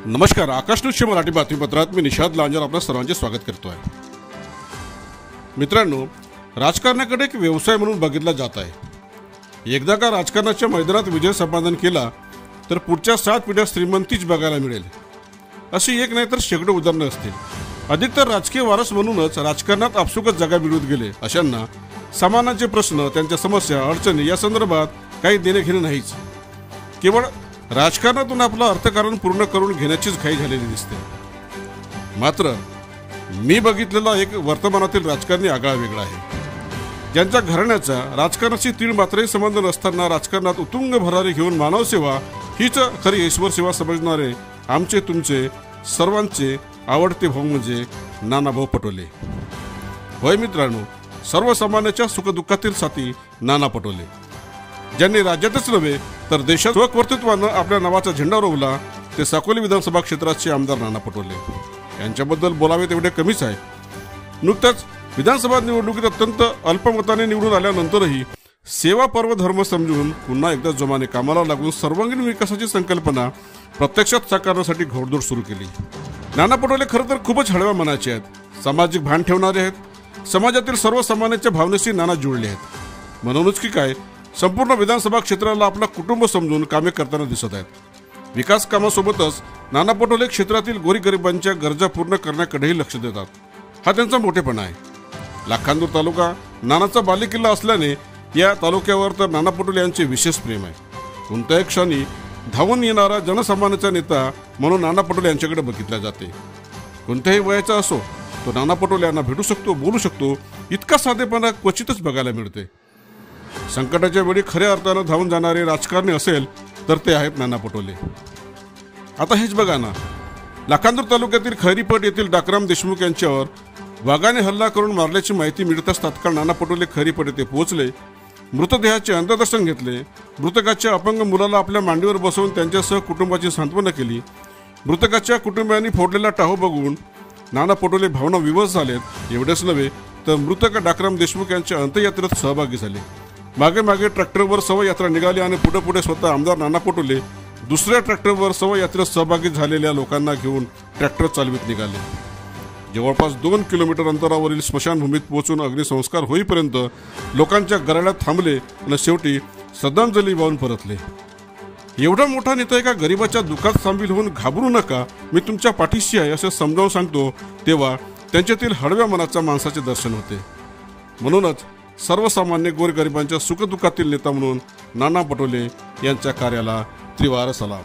नमस्कार, आकाश न्यूज मराठी बातमीपत्रात मी निशाद लांजर आपल्या सर्वांचे स्वागत करतो आहे। मित्रांनो, राजकारणाकडे एक व्यवसाय म्हणून बघितला जात आहे। एकदा का राजकारणाच्या मैदानात विजय संपादन केला तर पुढच्या 7 पिढ्या श्रीमंतीच बघायला मिळेल। अशी एक नाही तर शेकडो उदाहरणे असतील। अधिकतर राजकीय वारस म्हणूनच राजकारणात आपसुकच जागा मिळवत गेले अशांना समानाचे प्रश्न, त्यांच्या समस्या, अडचणी या संदर्भात काही देणे घेणे नाहीच। केवळ राजकारणातून आपलं अर्थकारण पूर्ण करून घेण्याचीच घाई झालेली दिसते। मात्र मी बघितलेला एक वर्तमानातील राजकारणी आगळा वेगळा आहे, ज्यांच्या घराण्याचा राजकारणाशी तीळ मात्रही संबंध नसताना राजकारणात उतुंग भरारी घेऊन मानवसेवा हीच खरी ईश्वर सेवा समजणारे आमचे तुमचे सर्वांचे आवडते भाऊ म्हणजे नानाभाऊ पटोले। होय मित्रांनो, सर्वसामान्याच्या सुखदुःखातील साथी नाना पटोले, ज्यांनी राज्यातच नव्हे तर देशात स्वकर्तृत्वानं आपल्या नावाचा झेंडा रोवला ते साकोली विधानसभा क्षेत्राचे आमदार नाना पटोले। यांच्याबद्दल बोलावे तेवढे कमीच आहे। नुकताच विधानसभा निवडणुकीत अत्यंत अल्पमताने निवडून आल्यानंतरही सेवा पर्व धर्म समजून पुन्हा एकदा जोमाने कामाला लागून सर्वांगीण विकासाची संकल्पना प्रत्यक्षात साकारण्यासाठी घोडदौड सुरू केली। नाना पटोले खरं तर खूपच हळव्या मनाचे आहेत, सामाजिक भान ठेवणारे आहेत, समाजातील सर्वसामान्यांच्या भावनेशी नाना जुळले आहेत। म्हणूनच की काय, संपूर्ण विधानसभा क्षेत्राला आपला कुटुंब समजून कामे करताना दिसत आहेत। विकास कामासोबतच नाना पटोले क्षेत्रातील गोरगरिबांच्या गरजा पूर्ण करण्याकडेही लक्ष देतात। हा त्यांचा मोठेपणा आहे। लाखांदूर तालुका नानाचा बालेकिल्ला असल्याने या तालुक्यावर तर नाना पटोले यांचे विशेष प्रेम आहे। कोणत्याही क्षणी धावून येणारा जनसामान्याचा नेता म्हणून नाना पटोले यांच्याकडे बघितला जाते। कोणत्याही वयाचा असो तो नाना पटोले यांना भेटू शकतो, बोलू शकतो, इतका साधेपणा क्वचितच बघायला मिळते। संकटाच्या वेळी खऱ्या अर्थानं धावून जाणारे राजकारणी असेल तर ते आहेत नाना पटोले। आता हेच बघा ना, लाखांदूर तालुक्यातील खैरीपट येथील डाकराम देशमुख यांच्यावर वाघाने हल्ला करून मारल्याची माहिती मिळताच तात्काळ नाना पटोले खैरीपट येथे पोहोचले, मृतदेहाचे अंत्यदर्शन घेतले, मृतकाच्या अपंग मुलाला आपल्या मांडीवर बसवून त्यांच्यासह कुटुंबाची सांत्वना केली। मृतकाच्या कुटुंबियांनी फोडलेला टाहो बघून नाना पटोले भावना विवश झालेत। एवढेच नव्हे तर मृतक डाकराम देशमुख यांच्या अंत्ययात्रेत सहभागी झाले। मागे मागे ट्रॅक्टरवर शवयात्रा निघाली आणि पुढे पुढे स्वतः आमदार नाना पटोले दुसऱ्या ट्रॅक्टरवर शवयात्रेत सहभागी झालेल्या लोकांना घेऊन ट्रॅक्टर चालवित निघाले। जवळपास 2 किलोमीटर अंतरावरील स्मशानभूमीत पोहोचून अग्निसंस्कार होईपर्यंत लोकांच्या गराड्यात थांबले आणि शेवटी श्रद्धांजली वाहून परतले। एवढा मोठा नेता एका गरीबाच्या दुःखात सामील होऊन घाबरू नका, मी तुमच्या पाठीशी आहे असं समजावून सांगतो, तेव्हा त्यांच्यातील हळव्या मनाच्या माणसाचे दर्शन होते। म्हणूनच सर्वसामान्य गोरगरिबांच्या सुखदुःखातील नेता म्हणून नाना पटोले यांच्या कार्याला त्रिवार सलाम।